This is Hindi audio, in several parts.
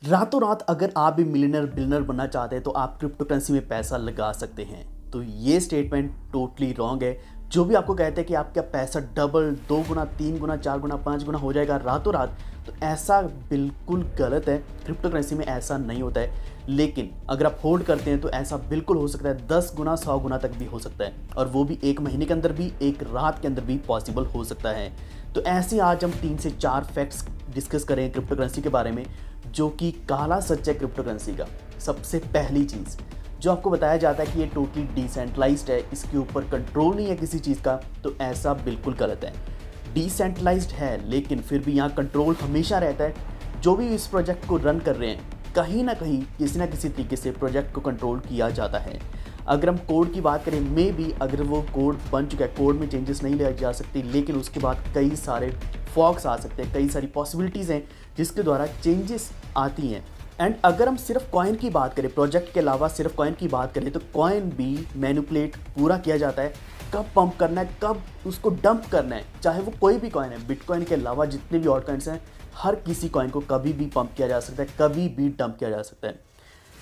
रातों रात अगर आप भी मिलियनर बिलियनर बनना चाहते हैं तो आप क्रिप्टो करेंसी में पैसा लगा सकते हैं। तो ये स्टेटमेंट टोटली रॉन्ग है। जो भी आपको कहते हैं कि आपका पैसा डबल, 2 गुना, 3 गुना, 4 गुना, 5 गुना हो जाएगा रातों रात, तो ऐसा बिल्कुल गलत है। क्रिप्टो करेंसी में ऐसा नहीं होता है। लेकिन अगर आप होल्ड करते हैं तो ऐसा बिल्कुल हो सकता है, 10 गुना, 100 गुना तक भी हो सकता है, और वो भी एक महीने के अंदर भी, एक रात के अंदर भी पॉसिबल हो सकता है। तो ऐसे आज हम 3 से 4 फैक्ट्स डिस्कस करें क्रिप्टो करेंसी के बारे में, जो कि काला सच है क्रिप्टो करेंसी का। सबसे पहली चीज़ जो आपको बताया जाता है कि ये टोटली डिसेंट्रलाइज्ड है, इसके ऊपर कंट्रोल नहीं है किसी चीज़ का, तो ऐसा बिल्कुल गलत है। डिसेंट्रलाइज्ड है लेकिन फिर भी यहाँ कंट्रोल हमेशा रहता है। जो भी इस प्रोजेक्ट को रन कर रहे हैं, कहीं ना कहीं किसी ना किसी तरीके से प्रोजेक्ट को कंट्रोल किया जाता है। अगर हम कोड की बात करें, मे बी अगर वो कोड बन चुका है, कोड में चेंजेस नहीं ले जा सकती, लेकिन उसके बाद कई सारे फॉक्स आ सकते हैं, कई सारी पॉसिबिलिटीज़ हैं जिसके द्वारा चेंजेस आती हैं। एंड अगर हम सिर्फ कॉइन की बात करें, प्रोजेक्ट के अलावा सिर्फ कॉइन की बात करें, तो कॉइन भी मैनिपुलेट पूरा किया जाता है। कब पंप करना है, कब उसको डंप करना है, चाहे वो कोई भी कॉइन है। बिटकॉइन के अलावा जितने भी और कॉइन्स हैं, हर किसी कॉइन को कभी भी पंप किया जा सकता है, कभी भी डंप किया जा सकता है।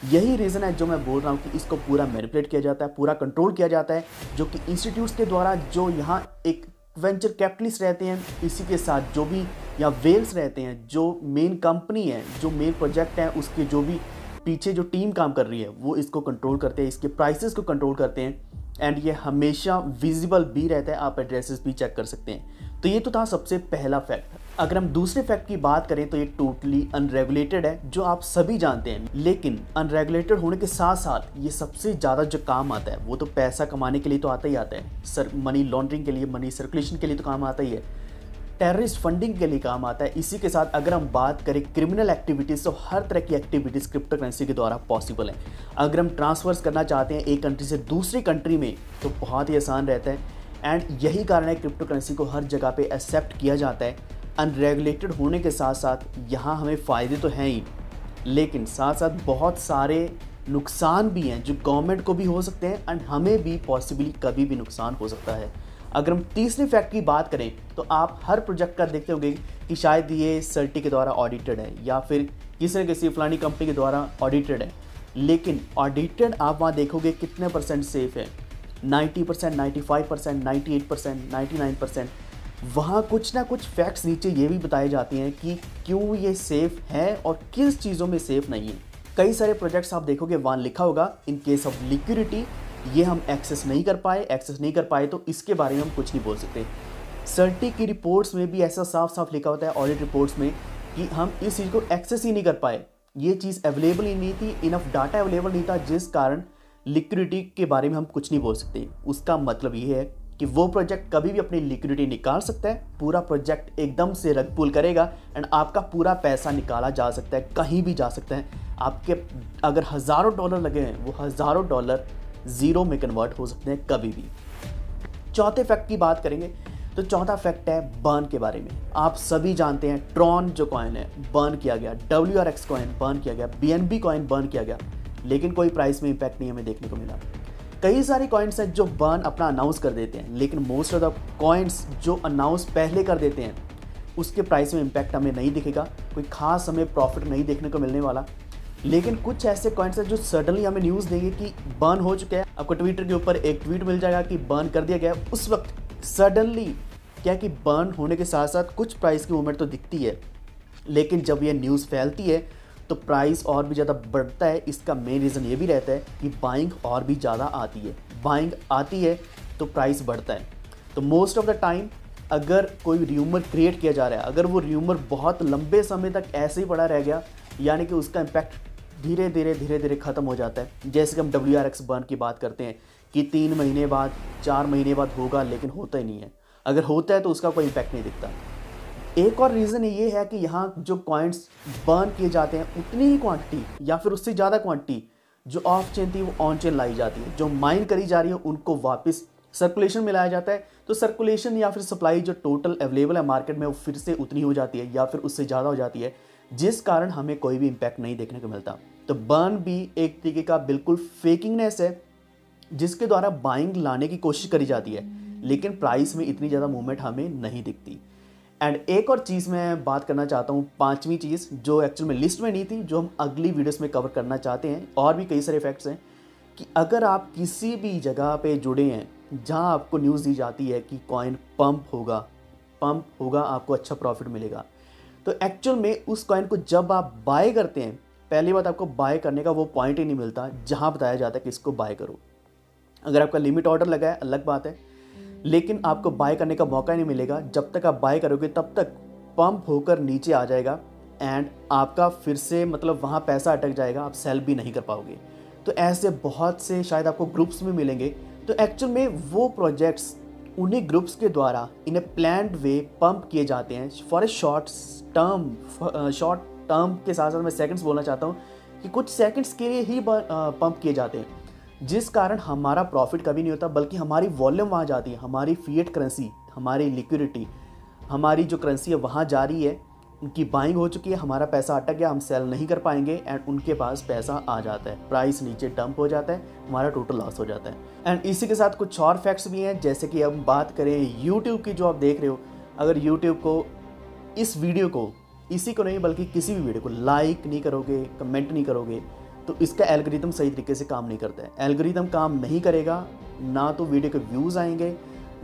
यही रीज़न है जो मैं बोल रहा हूँ कि इसको पूरा मैनिपुलेट किया जाता है, पूरा कंट्रोल किया जाता है, जो कि इंस्टीट्यूट्स के द्वारा, जो यहाँ एक वेंचर कैपिटलिस्ट रहते हैं, इसी के साथ जो भी यहाँ वेल्स रहते हैं, जो मेन कंपनी है, जो मेन प्रोजेक्ट है, उसके जो भी पीछे जो टीम काम कर रही है, वो इसको कंट्रोल करते हैं, इसके प्राइसेस को कंट्रोल करते हैं। एंड ये हमेशा विजिबल भी रहता है, आप एड्रेसेस भी चेक कर सकते हैं। तो ये तो था सबसे पहला फैक्ट। अगर हम दूसरे फैक्ट की बात करें तो ये टोटली अनरेगुलेटेड है, जो आप सभी जानते हैं। लेकिन अनरेगुलेटेड होने के साथ साथ ये सबसे ज़्यादा जो काम आता है, वो तो पैसा कमाने के लिए तो आता ही आता है, मनी लॉन्ड्रिंग के लिए, मनी सर्कुलेशन के लिए तो काम आता ही है, टेररिस्ट फंडिंग के लिए काम आता है। इसी के साथ अगर हम बात करें क्रिमिनल एक्टिविटीज़, तो हर तरह की एक्टिविटीज़ क्रिप्टो करेंसी के द्वारा पॉसिबल है। अगर हम ट्रांसफर्स करना चाहते हैं एक कंट्री से दूसरी कंट्री में, तो बहुत ही आसान रहता है। एंड यही कारण है क्रिप्टो करेंसी को हर जगह पे एक्सेप्ट किया जाता है। अनरेगुलेटेड होने के साथ साथ यहाँ हमें फ़ायदे तो हैं ही, लेकिन साथ साथ बहुत सारे नुकसान भी हैं, जो गवर्नमेंट को भी हो सकते हैं एंड हमें भी पॉसिबली कभी भी नुकसान हो सकता है। अगर हम तीसरे फैक्ट की बात करें, तो आप हर प्रोजेक्ट का देखते होंगे कि शायद ये सर्टी के द्वारा ऑडिटेड है, या फिर किसी न किसी फलानी कंपनी के द्वारा ऑडिटेड है। लेकिन ऑडिटेड आप वहाँ देखोगे कितने परसेंट सेफ़ है, 90%, 95%, 98%, 99%। वहाँ कुछ ना कुछ फैक्ट्स नीचे ये भी बताए जाते हैं कि क्यों ये सेफ़ है और किस चीज़ों में सेफ़ नहीं है। कई सारे प्रोजेक्ट्स आप देखोगे वहाँ लिखा होगा इन केस ऑफ लिक्विडिटी ये हम एक्सेस नहीं कर पाए, तो इसके बारे में हम कुछ नहीं बोल सकते। सर्टी की रिपोर्ट्स में भी ऐसा साफ साफ लिखा होता है, ऑडिट रिपोर्ट्स में, कि हम इस चीज़ को एक्सेस ही नहीं कर पाए, ये चीज़ अवेलेबल ही नहीं थी, इनफ डाटा अवेलेबल नहीं था, जिस कारण लिक्विडिटी के बारे में हम कुछ नहीं बोल सकते। उसका मतलब ये है कि वो प्रोजेक्ट कभी भी अपनी लिक्विडिटी निकाल सकता है, पूरा प्रोजेक्ट एकदम से रग पुल करेगा एंड आपका पूरा पैसा निकाला जा सकता है, कहीं भी जा सकता है। आपके अगर हज़ारों डॉलर लगे हैं, वो हज़ारों डॉलर ज़ीरो में कन्वर्ट हो सकते हैं कभी भी। चौथे फैक्ट की बात करेंगे, तो चौथा फैक्ट है बर्न के बारे में। आप सभी जानते हैं ट्रॉन जो कॉइन है बर्न किया गया, WRX कॉइन बर्न किया गया, BNB कॉइन बर्न किया गया, लेकिन कोई प्राइस में इम्पैक्ट नहीं हमें देखने को मिला। कई सारी कॉइन्स हैं जो बर्न अपना अनाउंस कर देते हैं, लेकिन मोस्ट ऑफ द कॉइन्स जो अनाउंस पहले कर देते हैं, उसके प्राइस में इम्पैक्ट हमें नहीं दिखेगा, कोई खास हमें प्रॉफिट नहीं देखने को मिलने वाला। लेकिन कुछ ऐसे कॉइन्स हैं जो सडनली हमें न्यूज़ देंगे कि बर्न हो चुके हैं। आपको ट्विटर के ऊपर एक ट्वीट मिल जाएगा कि बर्न कर दिया गया, उस वक्त सडनली क्या कि बर्न होने के साथ साथ कुछ प्राइस की मूवमेंट तो दिखती है, लेकिन जब ये न्यूज़ फैलती है तो प्राइस और भी ज़्यादा बढ़ता है। इसका मेन रीज़न ये भी रहता है कि बाइंग और भी ज़्यादा आती है, बाइंग आती है तो प्राइस बढ़ता है। तो मोस्ट ऑफ द टाइम अगर कोई र्यूमर क्रिएट किया जा रहा है, अगर वो र्यूमर बहुत लंबे समय तक ऐसे ही पड़ा रह गया, यानी कि उसका इम्पैक्ट धीरे धीरे ख़त्म हो जाता है। जैसे कि हम WRX बर्न की बात करते हैं कि 3 महीने बाद, 4 महीने बाद होगा, लेकिन होता ही नहीं है। अगर होता है तो उसका कोई इम्पैक्ट नहीं दिखता। एक और रीज़न ये है कि यहाँ जो कॉइन्स बर्न किए जाते हैं, उतनी ही क्वांटिटी या फिर उससे ज़्यादा क्वांटिटी जो ऑफ चेन थी वो ऑन चेन लाई जाती है, जो माइन करी जा रही है उनको वापस सर्कुलेशन में लाया जाता है। तो सर्कुलेशन या फिर सप्लाई जो टोटल अवेलेबल है मार्केट में, वो फिर से उतनी हो जाती है या फिर उससे ज़्यादा हो जाती है, जिस कारण हमें कोई भी इम्पैक्ट नहीं देखने को मिलता। तो बर्न भी एक तरीके का बिल्कुल फेकिंगनेस है, जिसके द्वारा बाइंग लाने की कोशिश करी जाती है, लेकिन प्राइस में इतनी ज़्यादा मूवमेंट हमें नहीं दिखती। एंड एक और चीज़ मैं बात करना चाहता हूँ, पांचवी चीज़ जो एक्चुअल में लिस्ट में नहीं थी, जो हम अगली वीडियोस में कवर करना चाहते हैं। और भी कई सारे फैक्ट्स हैं कि अगर आप किसी भी जगह पे जुड़े हैं जहाँ आपको न्यूज़ दी जाती है कि कॉइन पंप होगा आपको अच्छा प्रॉफिट मिलेगा, तो एक्चुअल में उस कॉइन को जब आप बाय करते हैं, पहली बात आपको बाय करने का वो पॉइंट ही नहीं मिलता जहाँ बताया जाता है कि इसको बाय करो। अगर आपका लिमिट ऑर्डर लगा है अलग बात है, लेकिन आपको बाय करने का मौका नहीं मिलेगा। जब तक आप बाय करोगे तब तक पंप होकर नीचे आ जाएगा एंड आपका फिर से मतलब वहाँ पैसा अटक जाएगा, आप सेल भी नहीं कर पाओगे। तो ऐसे बहुत से शायद आपको ग्रुप्स में मिलेंगे। तो एक्चुअल में वो प्रोजेक्ट्स उन्हीं ग्रुप्स के द्वारा इन ए प्लान्ड वे पंप किए जाते हैं फॉर ए शॉर्ट टर्म के साथ साथ मैं सेकंड्स बोलना चाहता हूँ कि कुछ सेकंड्स के लिए ही पंप किए जाते हैं, जिस कारण हमारा प्रॉफिट कभी नहीं होता, बल्कि हमारी वॉल्यूम वहाँ जाती है, हमारी फिएट करेंसी, हमारी लिक्विडिटी, हमारी जो करेंसी है वहाँ जा रही है, उनकी बाइंग हो चुकी है, हमारा पैसा अटक गया, हम सेल नहीं कर पाएंगे एंड उनके पास पैसा आ जाता है, प्राइस नीचे डंप हो जाता है, हमारा टोटल लॉस हो जाता है। एंड इसी के साथ कुछ और फैक्ट्स भी हैं, जैसे कि हम बात करें यूट्यूब की जो आप देख रहे हो, अगर यूट्यूब को इस वीडियो को, इसी को नहीं बल्कि किसी भी वीडियो को लाइक नहीं करोगे, कमेंट नहीं करोगे, तो इसका एल्गोरिथम सही तरीके से काम नहीं करता है। एल्गोरिथम काम नहीं करेगा, ना तो वीडियो के व्यूज़ आएंगे,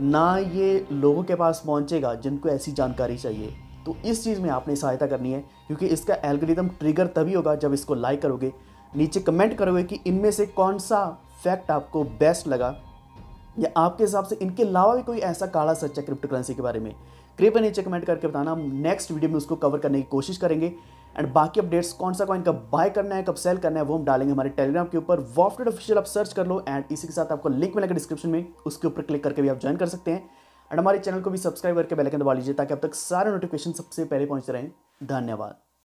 ना ये लोगों के पास पहुंचेगा जिनको ऐसी जानकारी चाहिए। तो इस चीज़ में आपने सहायता करनी है, क्योंकि इसका एल्गोरिथम ट्रिगर तभी होगा जब इसको लाइक करोगे, नीचे कमेंट करोगे कि इनमें से कौन सा फैक्ट आपको बेस्ट लगा, या आपके हिसाब से इनके अलावा भी कोई ऐसा काला सच्चा क्रिप्टो करेंसी के बारे में, कृपया नीचे कमेंट करके बताना। हम नेक्स्ट वीडियो में उसको कवर करने की कोशिश करेंगे। एंड बाकी अपडेट्स, कौन सा कॉइन कब बाय करना है, कब सेल करना है, वो हम डालेंगे हमारे टेलीग्राम के ऊपर, वॉफ्टेड ऑफिशियल आप सर्च कर लो। एंड इसी के साथ आपको लिंक मिलेगा डिस्क्रिप्शन में, उसके ऊपर क्लिक करके भी आप ज्वाइन कर सकते हैं। एंड हमारे चैनल को भी सब्सक्राइब करके बेल आइकन दबा लीजिए ताकि अब तक सारे नोटिफिकेशन सबसे पहले पहुंचते रहें। धन्यवाद।